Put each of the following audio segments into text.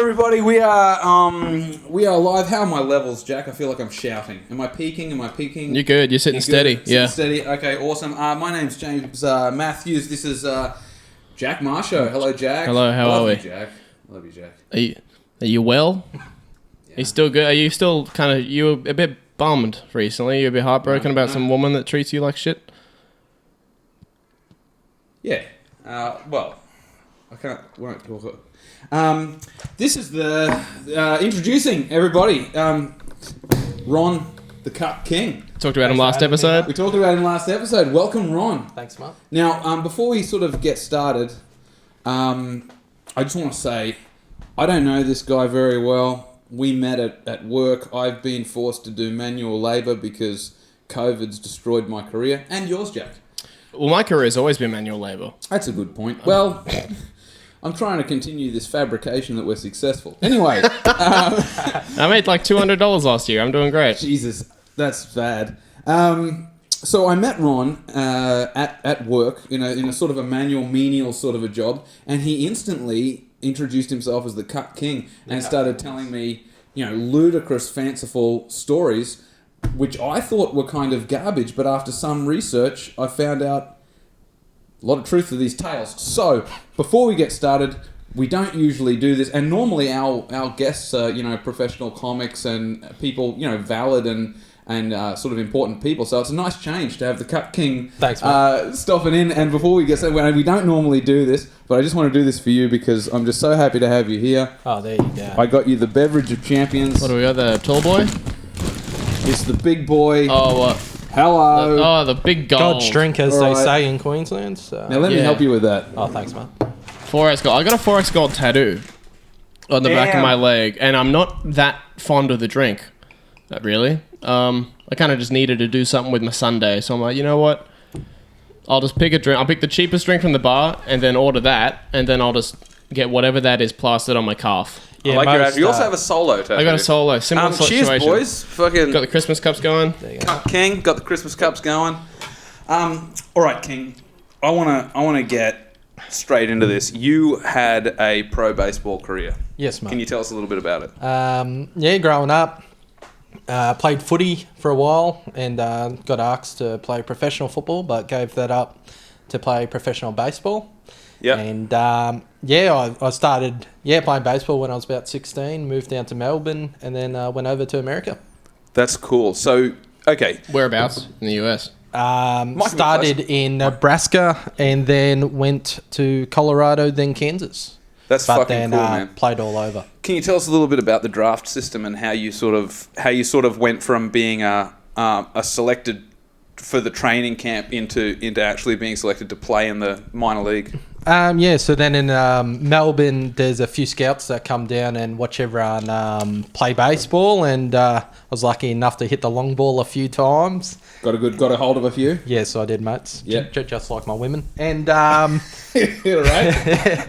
everybody. We are live. How are my levels, Jack? I feel like I'm shouting. Am I peaking? You're good. You're sitting steady. Sitting steady. Okay, awesome. My name's James Matthews. This is Jack Marsho. Hello, Jack. Hello. How are we? Jack. Love you, Jack. Are you well? Yeah. Are you still good? Are you still kind of... You were a bit bummed recently. You're a bit heartbroken about some woman that treats you like shit? Yeah. Well, won't talk. This is the introducing everybody. Ron, the Cuck King. Talked about him last episode. We talked about him last episode. Welcome, Ron. Thanks, Mark. Now, before we sort of get started, I just want to say I don't know this guy very well. We met at work. I've been forced to do manual labour because COVID's destroyed my career. And yours, Jack. Well, my career's always been manual labour. That's a good point. Well, I'm trying to continue this fabrication that we're successful. Anyway. I made like $200 last year. I'm doing great. Jesus, that's bad. So I met Ron at work in a sort of a manual menial sort of a job, and he instantly introduced himself as the Cuck King and started telling me, ludicrous, fanciful stories, which I thought were kind of garbage, but after some research, I found out a lot of truth to these tales. So, before we get started, we don't usually do this, and normally our guests are, professional comics and people, valid and sort of important people. So it's a nice change to have the Cuck King stopping in. And before we get started, we don't normally do this, but I just want to do this for you because I'm just so happy to have you here. Oh, there you go. I got you the beverage of champions. What do we got? The tall boy? It's the big boy. Oh, what? Hello. The big gold. God's drink, as they say in Queensland. So. Now let me help you with that. Oh, thanks, man. 4X gold. I got a 4X gold tattoo on the back of my leg, and I'm not that fond of the drink. Not really. I kind of just needed to do something with my Sunday, so I'm like, you know what? I'll just pick a drink. I'll pick the cheapest drink from the bar, and then order that, and then I'll just get whatever that is plastered on my calf. Yeah, I like your You also have a solo tattoo. I got a solo. Similar situation. Cheers, boys. Fucking got the Christmas cups going. Cuck King got the Christmas cups going. All right, King. I wanna get straight into this. You had a pro baseball career. Yes, mate. Can you tell us a little bit about it? Growing up, played footy for a while and got asked to play professional football, but gave that up to play professional baseball. Yeah. And I started playing baseball when I was about 16, moved down to Melbourne, and then went over to America. That's cool. So, okay. Whereabouts in the US? Started in Nebraska and then went to Colorado, then Kansas. That's fucking cool, man. Played all over. Can you tell us a little bit about the draft system and how you sort of went from being a selected for the training camp into actually being selected to play in the minor league? So then in Melbourne, there's a few scouts that come down and watch everyone play baseball, and I was lucky enough to hit the long ball a few times. Got a hold of a few? Yes, I did, mates. Yeah. Just like my women. And right.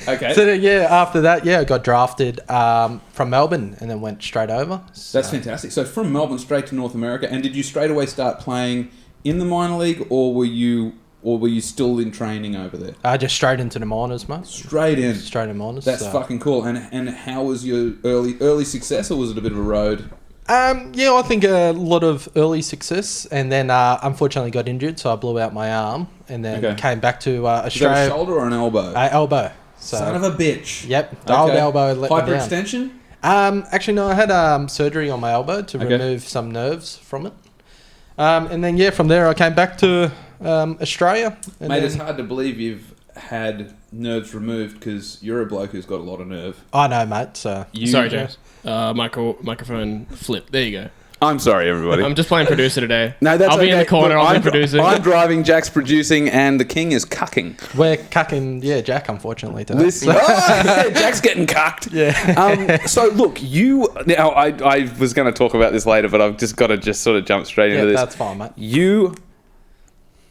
Okay. So after that, I got drafted from Melbourne and then went straight over. So. That's fantastic. So from Melbourne straight to North America, and did you straight away start playing in the minor league, or were you still in training over there? Just straight into the minors, mate. Straight in minors. That's fucking cool. And how was your early success, or was it a bit of a road? I think a lot of early success, and then unfortunately got injured, so I blew out my arm, and then came back to Australia. Is that a shoulder or an elbow? Elbow. So, son of a bitch. Yep, the old elbow let me down. Hyperextension? Actually, no, I had surgery on my elbow to remove some nerves from it. And then, from there, I came back to Australia. And Mate, it's hard to believe you've had nerves removed because you're a bloke who's got a lot of nerve. I know, mate. So Sorry, James. Microphone flip. There you go. I'm sorry, everybody. I'm just playing producer today. No, that's I'll be in the corner. I'll be producing. I'm driving, Jack's producing, and the King is cucking. We're cucking, Jack, unfortunately, today. Jack's getting cucked. Yeah. So, look, I was going to talk about this later, but I've just got to sort of jump straight into this. That's fine, mate. You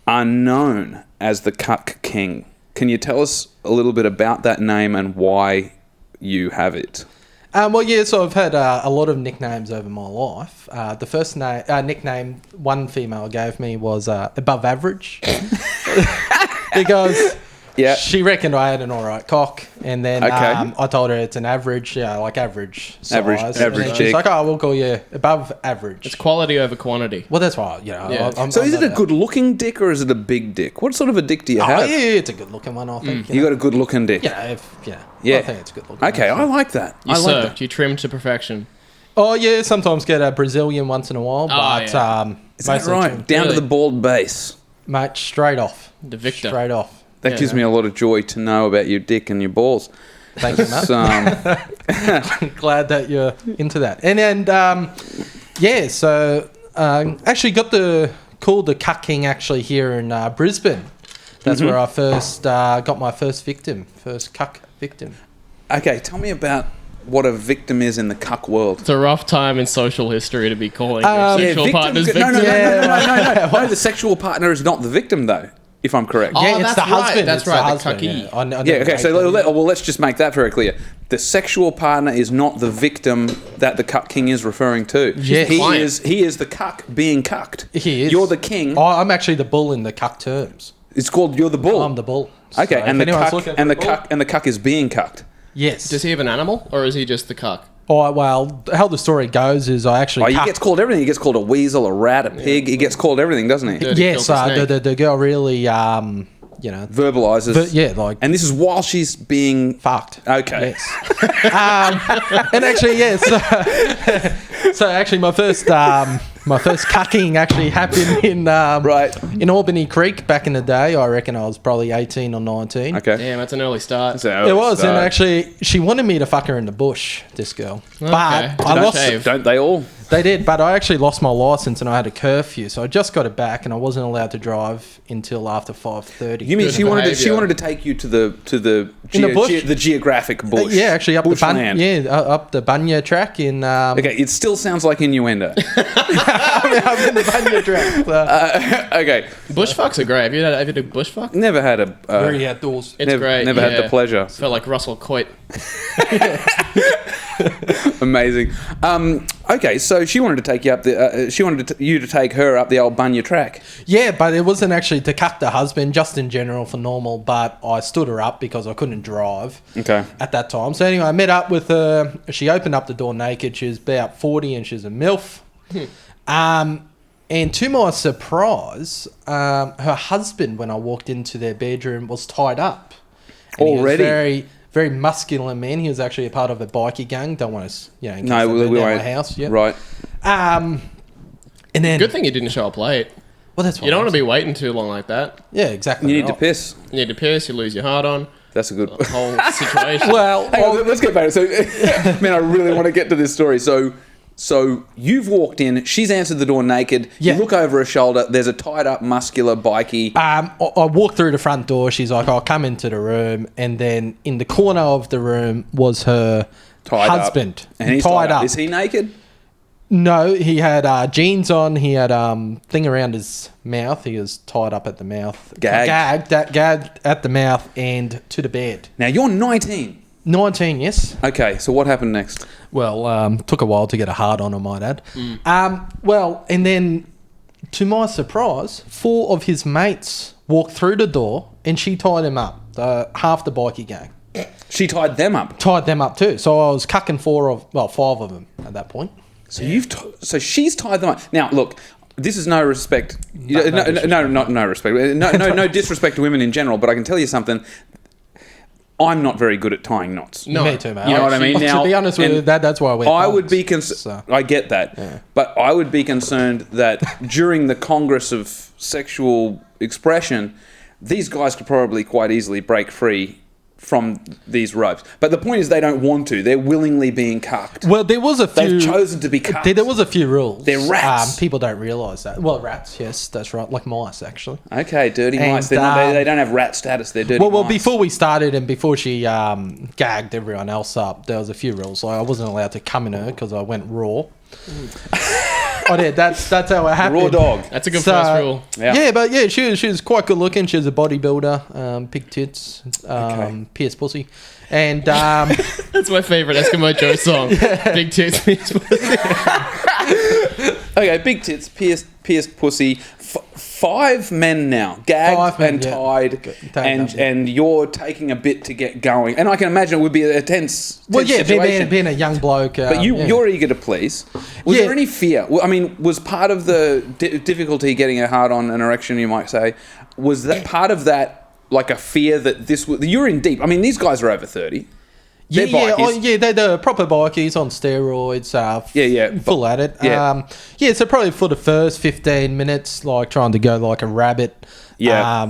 are known as the Cuck King. Can you tell us a little bit about that name and why you have it? So I've had a lot of nicknames over my life. The first nickname one female gave me was above average. Because Yeah. She reckoned I had an alright cock, and then Okay. I told her it's an average, like average size. Average And then chick. she's like, "Oh, we'll call you above average." It's quality over quantity. Well, that's right. Yeah. So is I'm it a not good-looking dick or is it a big dick? What sort of a dick do you Oh, have? yeah, it's a good-looking one. I think. You got a good-looking dick. Yeah, Yeah. I think it's a good-looking. Okay, I like that. You I like served. that. You trimmed to perfection. Oh yeah, sometimes get a Brazilian once in a while, but yeah. Is that mostly right? trim. Down Really? to the bald base. Mate, straight off. The victor. Straight off. That Yeah. gives me a lot of joy to know about your dick and your balls. Thank you, mate. So, Glad that you're into that. And so actually got the Cuck King actually here in Brisbane. That's where I first got my first cuck victim. okay, tell me about what a victim is in the cuck world. It's a rough time in social history to be calling your sexual victim- partners no, victims. No, the sexual partner is not the victim, though, if I'm correct. Oh, Yeah, it's that's the right, husband. that's It's right, the husband, cucky. yeah. I Yeah, never okay, made so that. let's just make that very clear. The sexual partner is not the victim that the Cuck King is referring to. Yes. He is the cuck being cucked. He is. You're the king. I'm actually the bull in the cuck terms. It's called you're the bull. I'm the bull. Okay, So and if the anyone's cuck looking and for the a bull- cuck and the cuck is being cucked. Yes. Does he have an animal, or is he just the cuck? Oh, well, how the story goes is I actually Oh, he cuck- gets called everything. He gets called a weasel, a rat, a pig. He gets called everything, doesn't he? Dirty Yes, filthy snake. the girl really, Verbalizes. but yeah, like And this is while she's being fucked. okay. Yes. And actually, yes. So actually, my first cucking actually happened in Right. in Albany Creek back in the day. I reckon I was probably 18 or 19. Okay. Damn, that's an early start. So, It was, and actually, she wanted me to fuck her in the bush. This girl, but I Don't lost. shave. don't they all? They did, but I actually lost my license and I had a curfew, so I just got it back, and I wasn't allowed to drive until after 5:30. You mean Good she wanted behaviour. to take you to the In the bush? the geographic bush? Yeah, actually up Bushland. up the Bunya track in. Okay, it still sounds like innuendo. up in the Bunya track. So. Okay, Bush fucks are great. Have you had a bush fuck? never had a Very outdoors. It's never, great. Never had yeah. the pleasure. Felt like Russell Coit. Amazing. Okay, so she wanted to take you up the. She wanted you to take her up the old Bunya track. Yeah, but it wasn't actually to cut the husband, just in general for normal. But I stood her up because I couldn't drive Okay. at that time. So anyway, I met up with her. She opened up the door naked. She was about 40 and she's a MILF. And to my surprise, her husband, when I walked into their bedroom, was tied up. And he was Already? very, very muscular man. He was actually a part of a bikie gang. Don't want to, in case No, they we burn down won't. my house. Yeah. Right. And then, Good thing you didn't show up late. well, that's fine. You don't want to be waiting too long like that. Yeah, exactly. You need to right. piss. You need to piss, you lose your heart on. That's a good. The whole situation. Well, Hang on, let's get back. So, man, I really want to get to this story. So you've walked in. She's answered the door naked. Yeah. You look over her shoulder. There's a tied up, muscular bikie. I walked through the front door. She's like, "I'll come into the room," and then in the corner of the room was her Tied husband, up. And he's tied up. Is he naked? No, he had jeans on. He had thing around his mouth. He was tied up at the mouth, gagged at the mouth and to the bed. Now you're 19. 19, yes. Okay, so what happened next? Well, took a while to get a hard on, I might add. Well, and then to my surprise, 4 of his mates walked through the door and she tied him up. Half the bikie gang She tied them up. tied them up too. So I was cucking 5 of them at that point. So so she's tied them up. Now look, this is no respect. No respect. No disrespect to women in general. But I can tell you something. I'm not very good at tying knots. No. Me too, mate. You know what I mean? To be honest with and you, that's why I wear I would thongs. be concerned. I get that, but I would be concerned that during the Congress of Sexual Expression, these guys could probably quite easily break free from these ropes. But the point is, they don't want to. They're willingly being cucked. Well, there was a few. They've chosen to be cucked. There was a few rules. They're rats. People don't realise that. Well, rats, yes, that's right. Like mice, actually. Okay, dirty And, mice. They don't have rat status. They're dirty Well, mice. before we started and before she gagged everyone else up, there was a few rules. Like I wasn't allowed to come in her because I went raw. Oh, yeah, that's how it happened. Raw dog. That's a good first rule. Yeah, but yeah, she was quite good looking. She was a bodybuilder, big tits, pierced pussy, and That's my favourite Eskimo Joe song. Big tits, means pussy. Okay, big tits, pierced pussy, 5 men now, gagged 5 men, and yeah. tied, Taken up, yeah. and you're taking a bit to get going. And I can imagine it would be a tense Well, yeah, situation. being a young bloke. But you're eager to please. Was Yeah. there any fear? I mean, was part of the difficulty getting a hard on an erection, you might say, was that part of that like a fear that this was... You're in deep. I mean, these guys are over 30. They're bikies. They're proper bikies on steroids. Full at it. Yeah. So probably for the first 15 minutes, like trying to go like a rabbit. Yeah.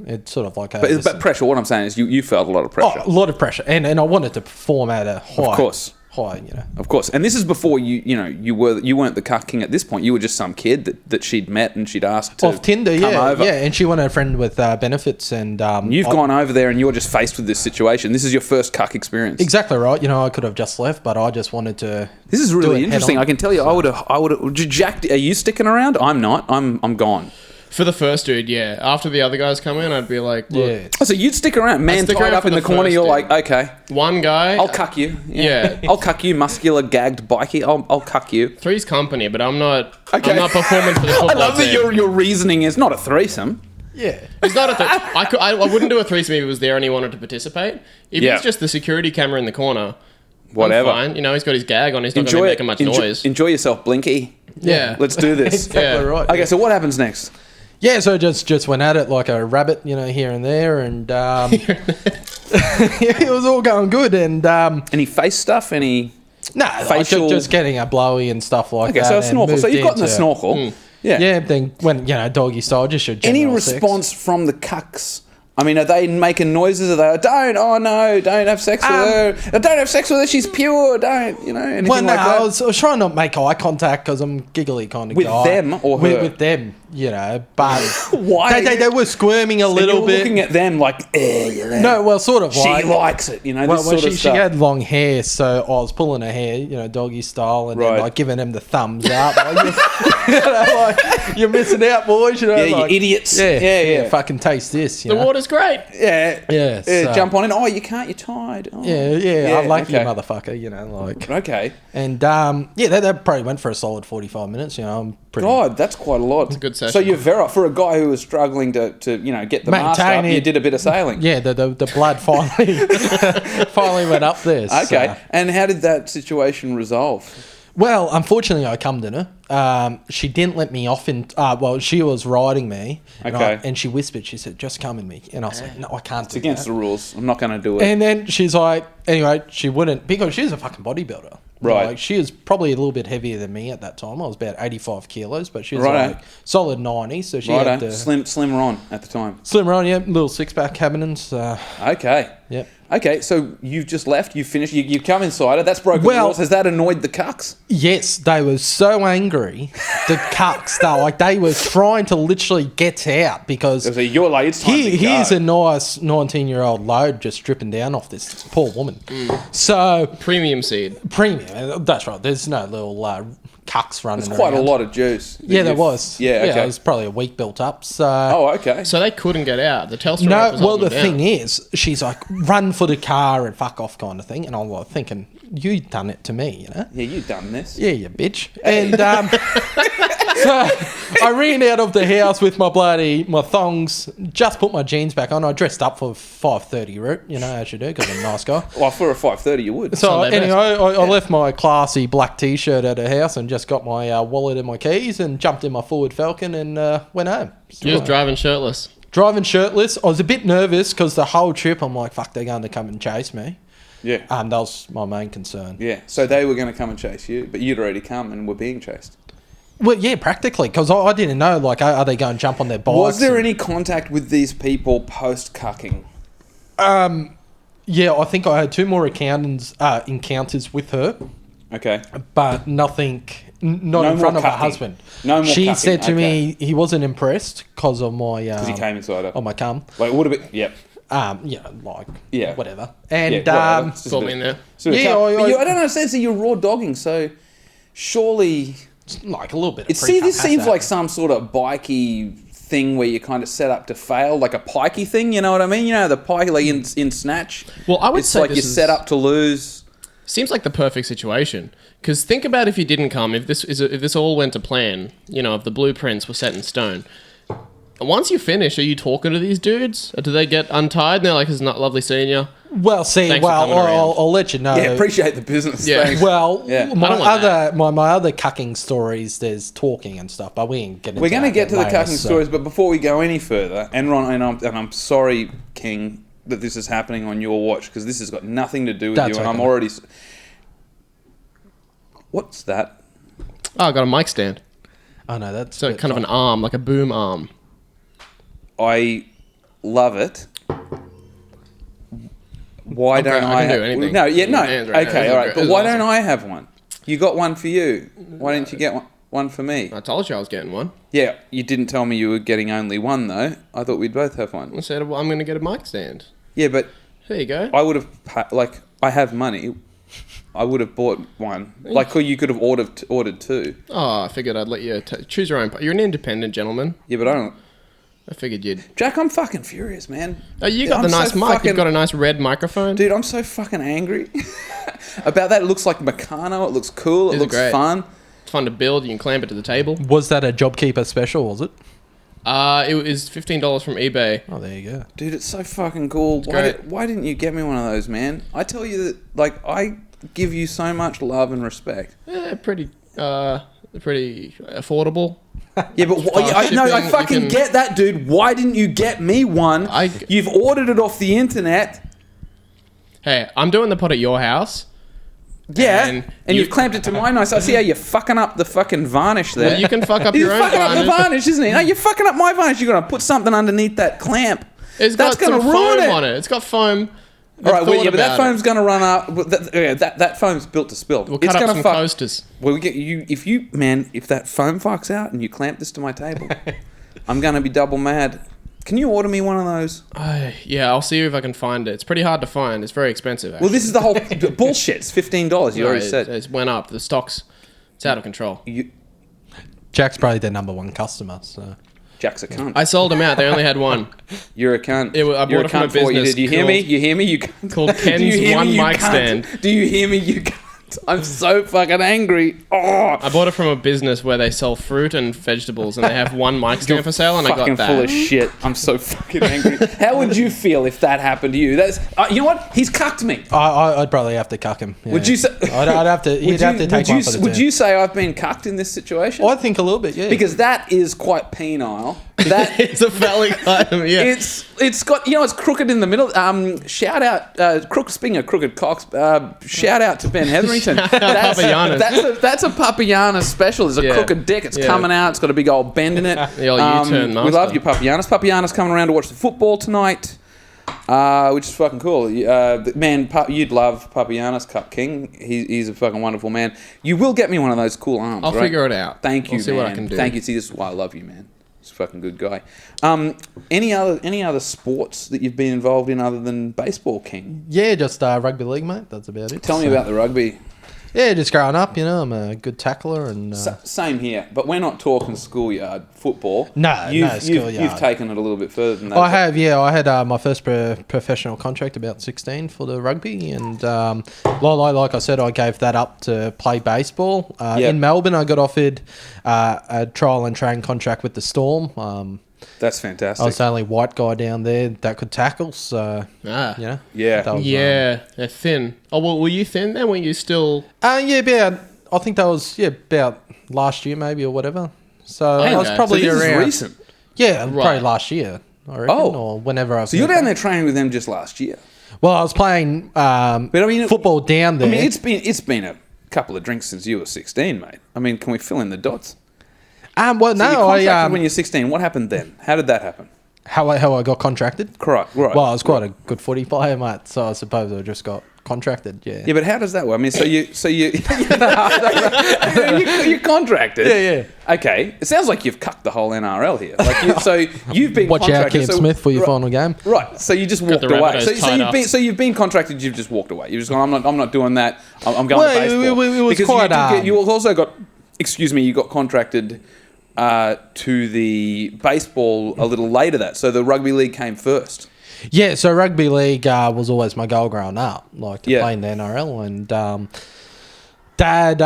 It's sort of like a... But pressure, what I'm saying is you felt a lot of pressure. a lot of pressure. And I wanted to perform at a high... Of course. High, Of course. And this is before you weren't the Cuck King at this point. You were just some kid that she'd met and she'd asked to off Tinder, come over. Yeah, and she wanted a friend with benefits and... You've gone over there and you're just faced with this situation. This is your first Cuck experience. Exactly right. I could have just left, but I just wanted to... This is do really it interesting. head on. I can tell you, I would have... Jack, are you sticking around? I'm not. I'm gone. For the first dude, yeah. After the other guys come in, I'd be like, look, Yeah. Oh, so you'd stick around, man, stick tied around up for in the the corner. first You're dude. like, okay, one guy... I'll cuck you. Yeah. I'll cuck you, muscular, gagged, bikie. I'll cuck you. Three's company, but I'm not Okay. I'm not performing for the football I love that team. your reasoning is not a threesome. Yeah. It's not I wouldn't do a threesome if he was there and he wanted to participate. If Yeah. it's just the security camera in the corner, Whatever. I'm fine. He's got his gag on. He's not going to be making much noise. Enjoy yourself, Blinky. Yeah. Let's do this. Exactly Yeah. right. Okay, so what happens next? Yeah, so just went at it like a rabbit, here and there, and it was all going good. And Any face stuff? Any... facial, just getting a blowy and stuff like Okay, that. so a and snorkel. So moved you've gotten the into- snorkel. Yeah. Yeah, then when doggy style, just your Any general sex. response from the cucks? I mean, are they making noises? Are they like, don't have sex with her. Don't have sex with her, she's pure. Don't, anything Well, no, like that? I was trying not to make eye contact because I'm giggly kind of With guy. them or her? With them, but Why? they were squirming a little You're bit. looking at them like, No, well, sort of she like... likes it, this Well, sort of she stuff. had long hair, so I was pulling her hair, doggy style, and Right. then like giving him the thumbs up. Like, you're missing out, boys. Yeah, you like, idiots. Yeah, Yeah. Fucking taste this. The water's great. Yeah. Yeah, so- Jump on it. Oh, you can't. You're tied. Oh. Yeah, I like you, okay. motherfucker. Like. Okay. And that probably went for a solid 45 minutes. I'm pretty. God, that's quite a lot. It's a good session. So you're for a guy who was struggling to get the mask up, Maintain you it. did a bit of sailing. Yeah, the blood finally went up there. Okay. So. And how did that situation resolve? Well, unfortunately, I cummed in her. She didn't let me off in... she was riding me. Okay. And she whispered, she said, just come in me. And I was like, no, I can't do It's against that. the rules. I'm not going to do it. And then she's like... Anyway, she wouldn't... Because she's a fucking bodybuilder. Right. Like, she was probably a little bit heavier than me at that time. I was about 85 kilos, but she was Righto. like solid 90. So she had Righto. to... Slim Ron at the time. Slim run, yeah. Little six-pack cabinets. Okay. Yep. Okay, so you've just left, you've finished, you come inside it, that's broken Well- rules. Has that annoyed the cucks? Yes, they were so angry. The cucks, they were trying to literally get out because... So you're like, it's time to go. Here's a nice 19-year-old load just dripping down off this poor woman. So, Premium seed. premium. That's right. There's no little cucks running It's quite a around. lot of juice. Yeah, there was. Yeah, okay. it was probably a week built up. So, Oh, okay. So they couldn't get out. The Telstra rep no, was well, holding the them down. thing is, she's like, run for the car and fuck off kind of thing. And I'm like thinking, you done it to me, Yeah, you've done this. Yeah, you bitch. And so I ran out of the house with my thongs, just put my jeans back on. I dressed up for 5:30 route, as you do, because I'm a nice guy. Well, for a 5:30 you would. So Sunday anyway, best. I left my classy black t-shirt at the house and just got my wallet and my keys and jumped in my Ford Falcon and went home. You was driving shirtless. Driving shirtless. I was a bit nervous because the whole trip I'm like, fuck, they're going to come and chase me. Yeah. That was my main concern. Yeah. So they were going to come and chase you, but you'd already come and were being chased. Well, yeah, practically, because I didn't know, like, are they going to jump on their bikes? Was there and- any contact with these people post-cucking? Yeah, I think I had 2 more encounters with her, Okay. but nothing, not No in front more of her cucking. husband. No more She cucking, said to okay. me he wasn't impressed because of my... Because he came inside her. on my cum. Like, it would have been... Yep. Like, whatever. And, Yeah, whatever. It's just Throw a me bit- in there. sort of Yeah, cuck. I- But I don't understand. So you're raw dogging, so surely... like a little bit of This pre-cum has seems to like happen. some sort of bikey thing where you kind of set up to fail, like a pikey thing, you know what I mean? The pike, like in Snatch. Well, I would it's say like this you're is- set up to lose. Seems like the perfect situation. Because think about if you didn't come, if this all went to plan, if the blueprints were set in stone. Once you finish, are you talking to these dudes? Or do they get untied and they're like, "It's not lovely seeing you"? Well, see, Thanks for coming I'll let you know. Yeah, appreciate the business. Yeah. Thanks. Well, Yeah. my I don't want other cucking stories, there's talking and stuff, but we ain't getting. We're going to get to the later, cucking stories, but before we go any further, and Ron, and I'm sorry, King, that this is happening on your watch, because this has got nothing to do with That's you, and okay. I'm already... What's that? Oh, I got a mic stand. Oh no, that's So kind of an arm, like a boom arm. I love it. Why Okay, don't I can I... do anything. No, yeah, no. Your hands right Okay, now. all right. This But is why awesome. don't I have one? You got one for you. Why didn't you get one for me? I told you I was getting one. Yeah, you didn't tell me you were getting only one, though. I thought we'd both have one. I said, well, I'm going to get a mic stand. Yeah, but There you go. I would have... I have money. I would have bought one. Or you could have ordered two. Oh, I figured I'd let you choose your own. You're an independent gentleman. Yeah, but I don't... I figured you'd... Jack, I'm fucking furious, man. Oh, you got I'm the nice so mic. fucking- You've got a nice red microphone. Dude, I'm so fucking angry about that. It looks like Meccano. It looks cool. It These are looks great. fun. It's fun to build. You can clamp it to the table. Was that a JobKeeper special? Was it? It was $15 from eBay. Oh, there you go. Dude, it's so fucking cool. great. Why didn't you get me one of those, man? I tell you that, I give you so much love and respect. Pretty affordable. Yeah, but I shipping, you fucking can- get that, dude. Why didn't you get me one? You've ordered it off the internet. Hey, I'm doing the pod at your house. Yeah, And and you- you've clamped it to mine. I see how you're fucking up the fucking varnish there. Well, you can fuck up He's your own fucking up the varnish. varnish, isn't he? No, you're fucking up my varnish. You're gonna put something underneath that clamp. It's That's got gonna some ruin foam it. on it. It's got foam. All right, They've thought but that about it. foam's gonna run up. That foam's built to spill. We'll It's cut up gonna some fuck. coasters. Well, we get you if that foam fucks out and you clamp this to my table, I'm gonna be double mad. Can you order me one of those? Yeah, I'll see if I can find it. It's pretty hard to find. It's very expensive, actually. Well, this is the whole bullshit. It's $15. You already said. It went up. The stocks, it's out of control. Jack's probably their number one customer. So Jack's a cunt. I sold them out. They only had one. You're a cunt. I You're bought it from a for what you business did. You hear me? called- You hear me? You cunt. called Ken's Do you hear One me, you Mic cunt? Stand. Do you hear me? You cunt. I'm so fucking angry. Oh, I bought it from a business where they sell fruit and vegetables, and they have one mic stand for sale, and I fucking got full that. of shit. I'm so fucking angry. How would you feel if that happened to you? That's you know what? He's cucked me. I'd probably have to cuck him. Yeah. Would you say? I'd have to. He'd have to take one for the Would team. you say I've been cucked in this situation? I think a little bit, yeah. Because that is quite penile. That It's a phallic item, yeah. it's got it's crooked in the middle. Shout out, speaking of crooked cocks. Shout out to Ben Hetherington. That's a Papayanas special. There's a Yeah. crooked dick. It's Yeah. coming out. It's got a big old bend in it. The old U-turn We master. love you, Papayanas. Papayanas coming around to watch the football tonight, which is fucking cool. Man, you'd love Papayanas, Cuck King. He's a fucking wonderful man. You will get me one of those cool arms. I'll right? figure it out. Thank you, I'll see man. what I can do. Thank you. See, this is why I love you, man. He's a fucking good guy. Any other sports that you've been involved in other than baseball, King? Yeah, just rugby league, mate. That's about it. Tell me about the rugby. Yeah, just growing up, I'm a good tackler and. Same here, but we're not talking schoolyard football. No, schoolyard. You've taken it a little bit further than that. I have, yeah. I had my first professional contract about 16 for the rugby, and like I said, I gave that up to play baseball. In Melbourne, I got offered a trial and train contract with the Storm. That's fantastic. I was the only white guy down there that could tackle, so Ah. you know. Yeah. that was, Yeah, they're thin. Oh, well, were you thin then? Were you still... yeah, about. I think that was about last year maybe or whatever. So I was Okay. probably so this around. is recent. Yeah, Right. probably last year. I reckon, or whenever I was. So you're down there training with them just last year. Well, I was playing But I mean, football down there. I mean, it's been a couple of drinks since you were 16, mate. I mean, can we fill in the dots? well, So you no, contracted when you're 16. What happened then? How did that happen? how I got contracted. Correct. Right. Well, I was quite a good footy player, mate. So I suppose I just got contracted. Yeah. Yeah, but how does that work? I mean, so you you're contracted. Yeah. Okay, it sounds like you've cucked the whole NRL here. You've been Watch out, contracted. Cam Smith, for your final game. Right, so you just walked the away. Rabbitohs tied up. So you've been contracted. You've just walked away. You've just gone. I'm not doing that. I'm going Well, to baseball. it was because quite, you also got. Excuse me. You got contracted to the baseball a little later. So the rugby league came first. Yeah, so rugby league was always my goal growing up, like to Yeah. play in the NRL. And Dad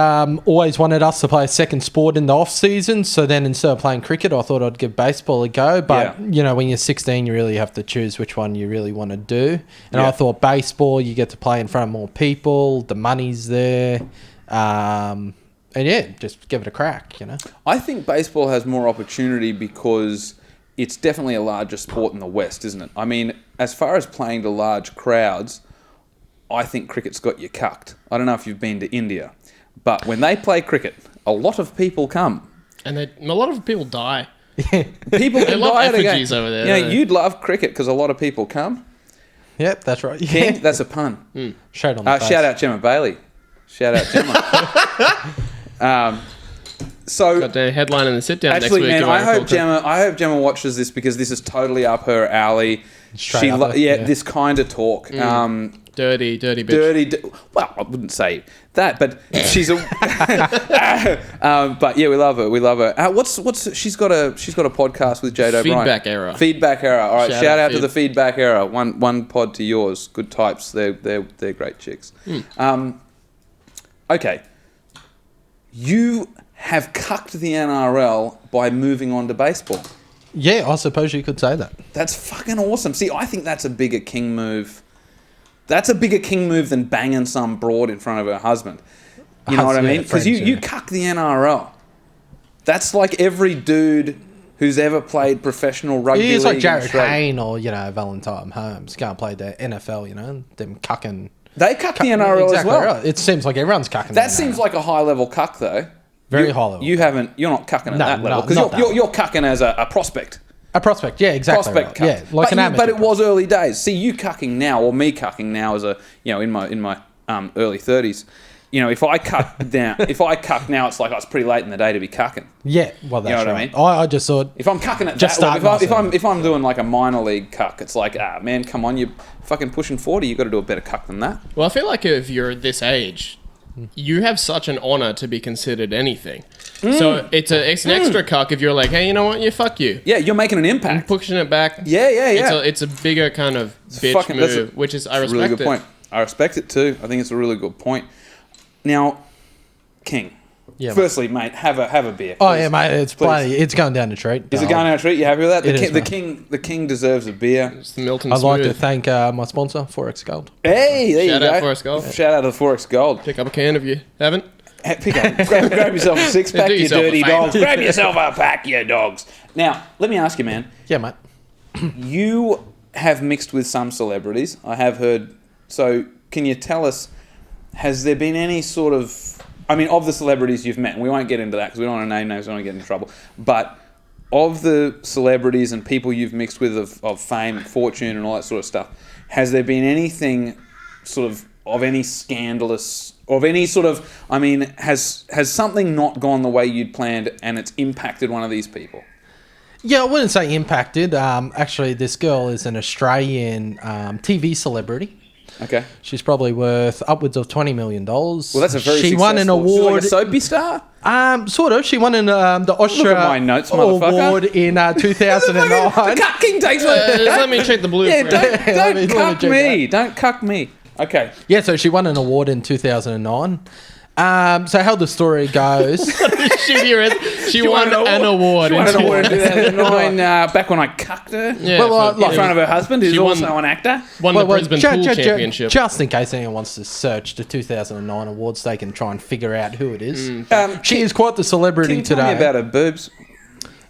always wanted us to play a second sport in the off season. So then instead of playing cricket, I thought I'd give baseball a go. But you know, when you're 16, you really have to choose which one you really want to do. And I thought baseball, you get to play in front of more people, the money's there, and yeah, just give it a crack. You know. I think baseball has more opportunity because it's definitely a larger sport in the West, isn't it? I mean, as far as playing to large crowds, I think cricket's got you cucked. I don't know if you've been to India, but when they play cricket, a lot of people come. And a lot of people die. People They can love die at a effigies game. over there. You know, don't they? you'd love cricket because a lot of people come. Yep, that's right. King, that's a pun. Straight on the face. Shout out Gemma Bailey. Shout out Gemma. So Got the headline in the sit down next actually, week. man, you might I recall, hope Gemma watches this because this is totally up her alley. Straight up it, yeah. This kind of talk. Dirty bitch. Well, I wouldn't say that, but she's a. But yeah, we love her. We love her. She's got a podcast with Jade O'Brien. Feedback Era. Feedback Era. All right, shout out to Feed. the Feedback Era. One pod to yours. Good types. They're great chicks. Okay, you have cucked the NRL by moving on to baseball. Yeah, I suppose you could say that. That's fucking awesome. See, I think that's a bigger king move. That's a bigger king move than banging some broad in front of her husband. You know what I mean? Because you cuck the NRL. That's like every dude who's ever played professional rugby league. It's like in Jared Australia. Hayne or, you know, Valentine Holmes. Can't play the NFL, you know, them cucking. They cuck the NRL as Exactly well. right. It seems like everyone's cucking That the seems NRL. like a high level cuck though. Very high level. You're not cucking at No, that level no, because not that you're cucking as a prospect. A prospect, yeah, exactly. Prospect Right. cuck. Yeah, like an amateur. But it was early days. See, you cucking now or me cucking now as a in my early 30s. You know, if I cuck now, it's like it's pretty late in the day to be cucking. Yeah, well, that's You know what I right. mean? I just thought, If I'm cucking at Just that, start if I'm doing like a minor league cuck, it's like, man, come on, you're fucking pushing 40. You got to do a better cuck than that. Well, I feel like if you're this age, you have such an honor to be considered anything. So it's an extra cuck if you're like, hey, you know what? Fuck you. Yeah, you're making an impact. Pushing it back. Yeah. It's a bigger kind of bitch fucking- that's move, which is I That's a respect really good it. point. I respect it too. I think it's a really good point. Now, King. Yeah, Firstly, mate, have a beer. oh please. yeah, mate, it's Please. bloody, it's going down the treat. Is it going down a treat? You happy with that? It is, The king deserves a beer. It's the Milton I'd like to Smooth. thank my sponsor, Forex Gold. Hey, there Shout you out go. Forest Gold. Shout out to Forex Gold. Pick up a can if you haven't. Pick up, grab yourself a six pack, Do you yourself a dirty favour. dogs. Grab yourself a pack, you dogs. Now, let me ask you, man. Yeah, mate. You have mixed with some celebrities. I have heard. So, can you tell us? Has there been any sort of? I mean, of the celebrities you've met, and we won't get into that because we don't want to name names. We don't want to get into trouble. But of the celebrities and people you've mixed with of fame, and fortune, and all that sort of stuff, has there been anything sort of any scandalous, of any sort of? I mean, has something not gone the way you'd planned, and it's impacted one of these people? Yeah, I wouldn't say impacted. Actually, this girl is an Australian TV celebrity. Okay. She's probably worth upwards of $20 million. Well, Well, that's a very She won an successful- award. She's like a soapy star? Sort of. She won the Austria my notes, motherfucker. award in 2009. The Cuck King takes Let me check the blueprint. don't Let me cuck check me. Don't cuck me. Okay. Yeah, so she won an award in 2009. So how the story goes. Shoot your head. She won an award. She won in an award in 2009. 2009, back when I cucked her Yeah, Well, in front of her husband, who's She won- also an actor. won the Brisbane Pool Championship. Just in case anyone wants to search the 2009 awards, they can try and figure out who it is. Mm. She is quite the celebrity Can you tell today. me about her boobs?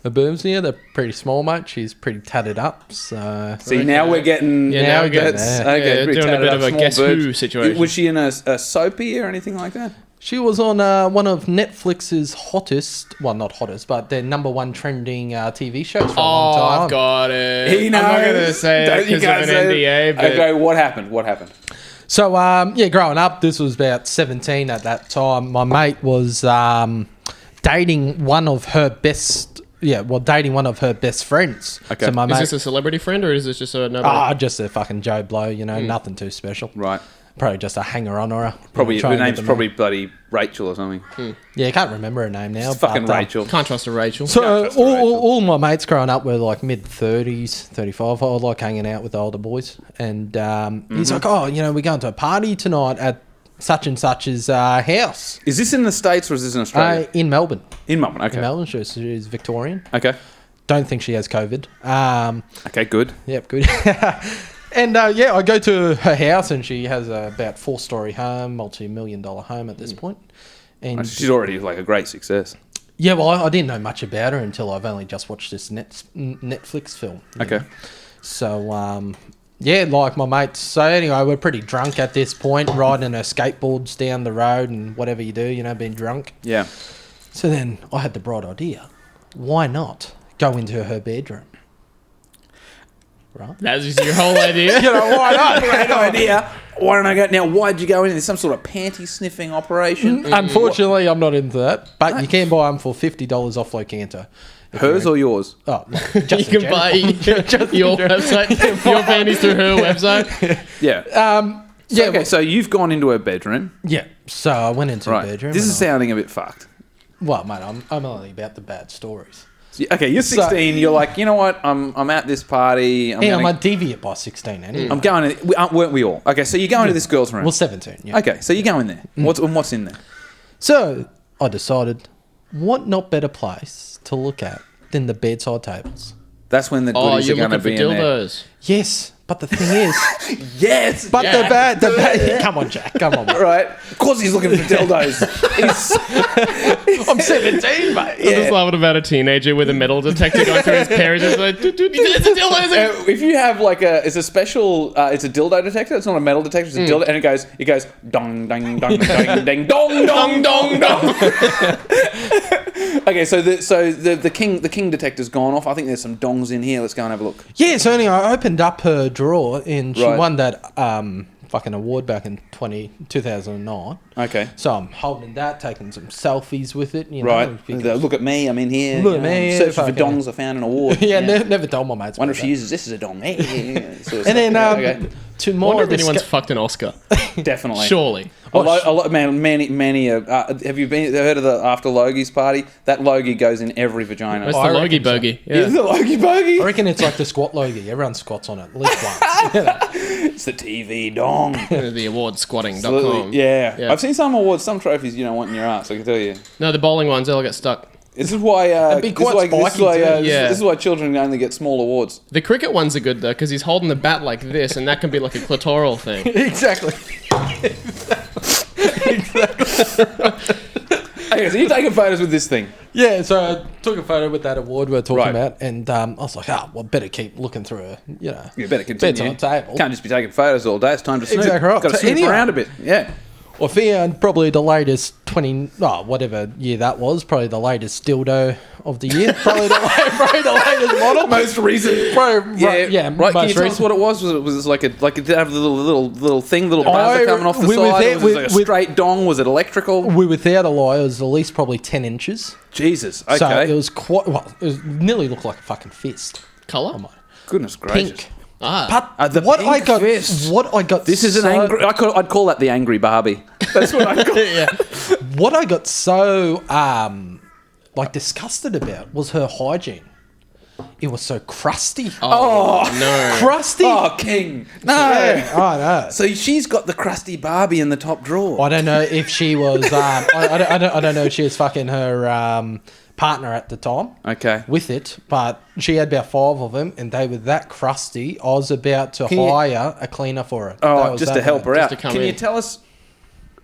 Her boobs, yeah, they're pretty small, mate. She's pretty tatted up, so... See, now we're getting... Yeah, now we're getting that's- there. Yeah, pretty doing a tatted bit up, of a small Guess boobs. Who situation. Was she in a soapy or anything like that? She was on one of Netflix's hottest... Well, not hottest, but their number one trending TV shows for a long Oh, time. I've got it. He knows. I'm not going to say Don't it you because of guys an say NDA, it? but Okay, what happened? So, growing up, this was about 17 at that time. My mate was dating one of her best... dating one of her best friends. Okay. So my is mate... this a celebrity friend or is this just a nobody? just a fucking Joe Blow, you know, nothing too special. Right. probably just a hanger on her. Probably try her and get name's them probably bloody Rachel or something. Yeah, I can't remember her name now. It's fucking but, Rachel. Can't trust a Rachel. So trust Rachel. all my mates growing up were like mid-30s, 35. I like hanging out with the older boys. And he's like, oh, we're going to a party tonight at such and such's house. Is this in the States or is this in Australia? In Melbourne. In Melbourne, okay. In Melbourne, she's Victorian. Okay. Don't think she has COVID. Okay, good. Yep, good. And I go to her house and she has about 4-story home, multi-million-dollar home at this point. And She's already like a great success. yeah, well, I didn't know much about her until I've only just watched this Netflix film. Okay. So, like my mates. So anyway, we're pretty drunk at this point, riding our skateboards down the road and whatever you do, being drunk. Yeah. So then I had the bright idea. Why not go into her bedroom? Right? That was your whole idea. Why not? Great idea. Why don't I go now? Why'd you go in? There's some sort of panty sniffing operation. Unfortunately, I'm not into that. But you can buy them for $50 off Locanter. Hers or yours? Oh, You just can buy your website, your panties through her website. Yeah. yeah. Okay, so you've gone into her bedroom. Yeah. So I went into Right. the bedroom. This and is sounding a bit fucked. well, mate, I'm only about the bad stories. Okay, you're 16. You're like, you know what? I'm at this party. I'm a deviant by 16 anyway. I'm going. Weren't we all? Okay, so you go into this girl's room. Well, 17, yeah. Okay, so you go in there. What's in there? So I decided, what not better place to look at than the bedside tables? That's when the Oh, goodies you're are going to looking for be in there. dildos. Yes, but the thing is... Yes. But the bad... Come on, Jack. Come on, mate. Right. Of course he's looking for dildos. I'm 17, mate. I just love it about a teenager with a metal detector going through his parents. It's like, it's a dildo. If you have like it's a special, it's a dildo detector. It's not a metal detector. It's a dildo, and it goes dong dong dong dong ding dong dong dong dong. Okay, so the king detector's gone off. I think there's some dongs in here. Let's go and have a look. Yeah, so anyway, I opened up her drawer and she Right. won that fucking award back in 2009. Okay. So I'm holding that, taking some selfies with it. Right. Look at me. I'm in here. Look at me, Searching for fucking- dongs. I found an award. yeah, never told my mates. Wonder about if she that. uses this as a dong. Sort of And then okay. to I my wonder if anyone's disgust- fucked an Oscar. Definitely. Surely. Many. Have you heard of the After Logie's party? That Logie goes in every vagina. That's Oh, the I Logie reckon so. bogey. Is Yeah. the Logie bogey? I reckon it's like the squat logie. Everyone squats on it at least once. It's the TV dong. The awardsquatting.com. Absolutely. Yeah. Yeah. I've seen some awards, some trophies you don't want in your ass, I can tell you. No, the bowling ones, they'll get stuck. This is why be quite spiky too. Yeah. this is why children only get small awards. The cricket ones are good, though, because he's holding the bat like this, and that can be like a clitoral thing. Exactly. Okay, so you're taking photos with this thing. Yeah, so I took a photo with that award we're talking Right. about, and I was like, better keep looking through a, You better continue. bedside table. Can't just be taking photos all day. It's time to snoop. Exactly right. Got to So snoop anyway- around a bit. Yeah. I found probably the latest whatever year that was, probably the latest dildo of the year. Probably the latest model. Most recent. Probably, Yeah, right, yeah. Right. Can you most tell us recent. what it was? Was it like it did have the little thing, little buzzer I- coming off the we were side? there Or was it like a with- straight dong? Was it electrical? Without a lie, it was at least probably 10 inches. Jesus. Okay. So it was quite, it was nearly looked like a fucking fist. Colour? Oh my. Goodness gracious. Pink. Ah. But the what pink I got, fist. This is an so- angry. I'd call that the angry Barbie. That's what I call it. Yeah. What I got so disgusted about was her hygiene. It was so crusty. Oh, no. Crusty. Oh, King. No. Yeah, I know. So she's got the crusty Barbie in the top drawer. I don't know if she was. I don't know if she was fucking her partner at the time. Okay. With it, but she had about 5 of them, and they were that crusty. I was about to you- hire a cleaner for her. Oh, That was just that to help bad. her out. to come Can you in. tell us?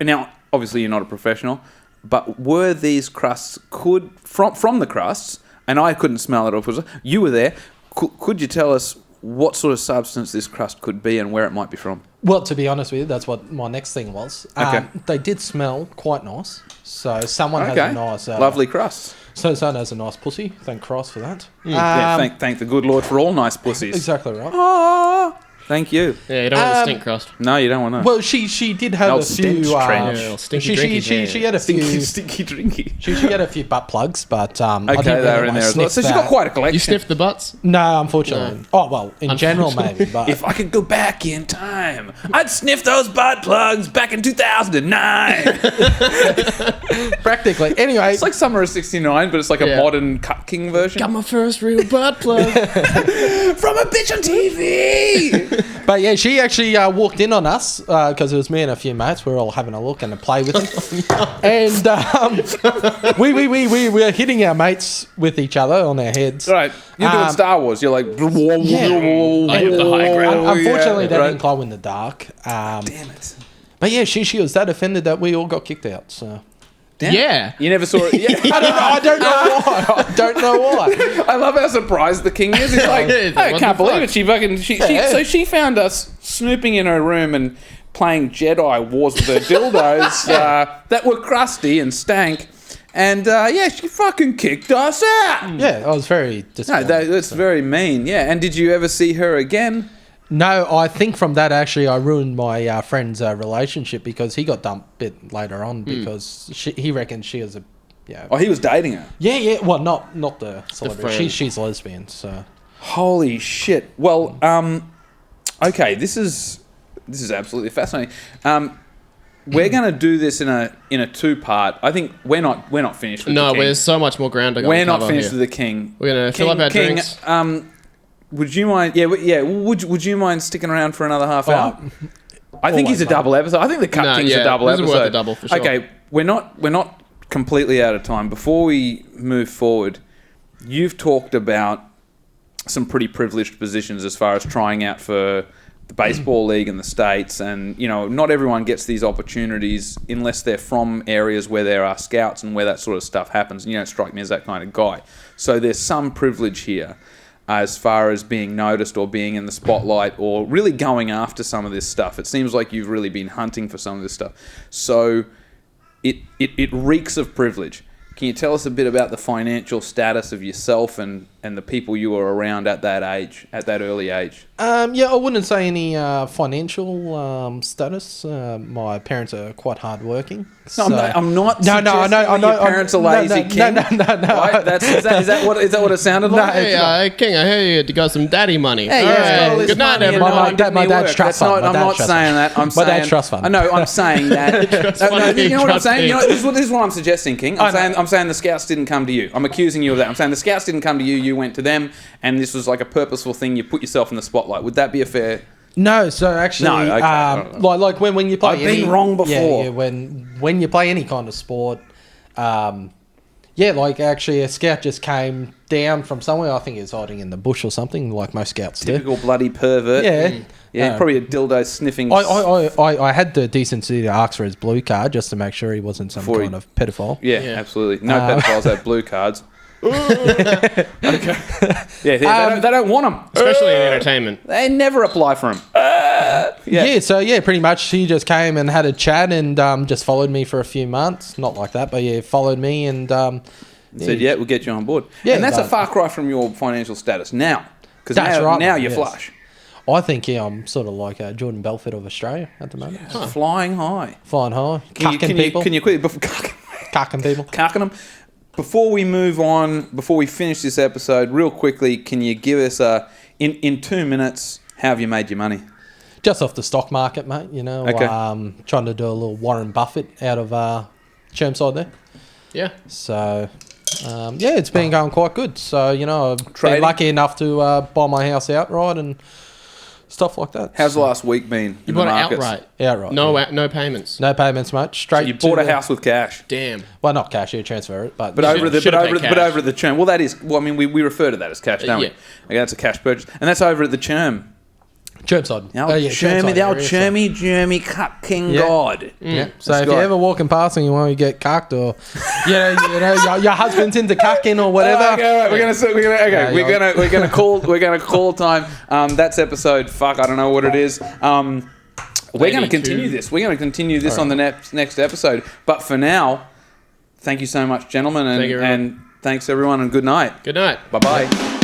Now, obviously, you're not a professional, but were these crusts from the crusts? And I couldn't smell it. Or you were there. Could you tell us what sort of substance this crust could be and where it might be from? Well, to be honest with you, that's what my next thing was. Okay. They did smell quite nice. So someone has Okay. a nice... Lovely crusts. So someone has a nice pussy. Thank Christ for that. Yeah, thank the good Lord for all nice pussies. Exactly right. Ah. Thank you. Yeah, you don't want the stink crust. No, you don't want that. Well, she did have No, a few. stench train. Yeah, stinky drinky She had a few. Stinky drinky. She had a few butt plugs, but I Okay, didn't they're really in there as well. sniff So she's got that. quite a collection. You sniffed the butts? No, unfortunately. No. Oh well, in general maybe, but If I could go back in time, I'd sniff those butt plugs back in 2009. practically. Anyway, It's like Summer of '69, but it's like a Yeah. modern Cuck King version. Got my first real butt plug. From a bitch on TV. but yeah, she actually walked in on us because it was me and a few mates. We were all having a look and a play with it, and we were hitting our mates with each other on our heads. Right, you're doing Star Wars. You're like, I hit the high ground. Unfortunately, they right. didn't glow in the dark. Damn it. But yeah, she was that offended that we all got kicked out. So Damn. Yeah. You never saw it. Yeah. I don't know why. I don't know why. I love how surprised the king is. He's like, Yeah, I what can't the believe fuck? it. So she found us snooping in her room and playing Jedi Wars with her dildos that were crusty and stank. And she fucking kicked us out. Yeah, I was very No, disappointed. that's very mean. Yeah. And did you ever see her again? No, I think from that actually I ruined my friend's relationship because he got dumped a bit later on because he reckons she was a Oh, he was dating her. yeah well not the celebrity friend. she's lesbian so Holy shit. Well, okay, this is absolutely fascinating. We're going to do this in a two-part. I think we're not finished with No, the king. there's so much more ground to go. We're not cover finished here. with the king. We're gonna fill up our drinks. Would you mind? Yeah. Would you mind sticking around for another half hour? I think he's a always double episode. I think the Cuck No, King's yeah, a double this is episode. worth a double for sure. Okay, we're not completely out of time. Before we move forward, you've talked about some pretty privileged positions as far as trying out for the baseball league in the States, and not everyone gets these opportunities unless they're from areas where there are scouts and where that sort of stuff happens. And you don't strike me as that kind of guy. So there's some privilege here as far as being noticed or being in the spotlight or really going after some of this stuff. It seems like you've really been hunting for some of this stuff. So it reeks of privilege. Can you tell us a bit about the financial status of yourself and the people you were around at that age, at that early age? Yeah, I wouldn't say any financial status. My parents are quite hardworking. No, I'm not. No, I know. Your parents are lazy, King. No. Right? Is that what it sounded like? Hey, King, I hear you got some daddy money. Hey, All yes, right. got all this Good night, money and everyone. no one giving My me dad's work. trust That's fund. not- My I'm dad's not trust saying fund. that. I'm My saying dad's trust fund. I know. I'm saying that. You know what I'm saying? This is what I'm suggesting, King. I'm saying the scouts didn't come to you. I'm accusing you of that. I'm saying the scouts didn't come to you. You went to them, and this was like a purposeful thing. You put yourself in the spotlight. Would that be a fair? No, so actually, No, okay. like when you play, I've been wrong before. Yeah, when you play any kind of sport, like actually a scout just came down from somewhere. I think he was hiding in the bush or something, like most scouts do. Typical bloody pervert. Yeah. Yeah, probably a dildo sniffing. I had the decency to ask for his blue card just to make sure he wasn't some Before he- kind of pedophile. Yeah, Yeah. absolutely. No pedophiles have blue cards. Okay. Yeah, they don't want them. Especially in entertainment. They never apply for them. Yeah, pretty much he just came and had a chat and just followed me for a few months. Not like that, but yeah, followed me and Said, yeah, we'll get you on board. Yeah, and that's a but- far cry from your financial status now. Because That's right, now mate, you're yes. flush. I think I'm sort of like Jordan Belfort of Australia at the moment. Flying high. Flying high, Can you people, quit? cucking people. Cucking them. Before we move on, before we finish this episode, real quickly, can you give us in 2 minutes, how have you made your money? Just off the stock market, mate. Okay. Trying to do a little Warren Buffett out of Chermside there. Yeah. So, it's been going quite good. So, I've Trading? been lucky enough to buy my house outright and stuff like that. How's the last week been? You in bought the it markets? outright. Outright. No, yeah. no payments. No payments, mate. Straight. You bought to a house with cash. Damn. Well, not cash. You transfer it, but But over the Should've paid cash. churn. Well, that is. Well, I mean, we refer to that as cash, don't we? Yeah. Okay, that's a cash purchase, and that's over at the churn. Chermside. The old Chermy Cuck King Yeah. God. Yeah. So That's if you're right. ever walking past and you want to get cucked, or your husband's into cucking or whatever. Okay, right. We're gonna call time. That's episode. Fuck, I don't know what it is. We're going to continue this. We're going to continue this on the next episode. But for now, thank you so much, gentlemen, Thank you, everyone. and thanks everyone, and good night. Good night. Bye bye.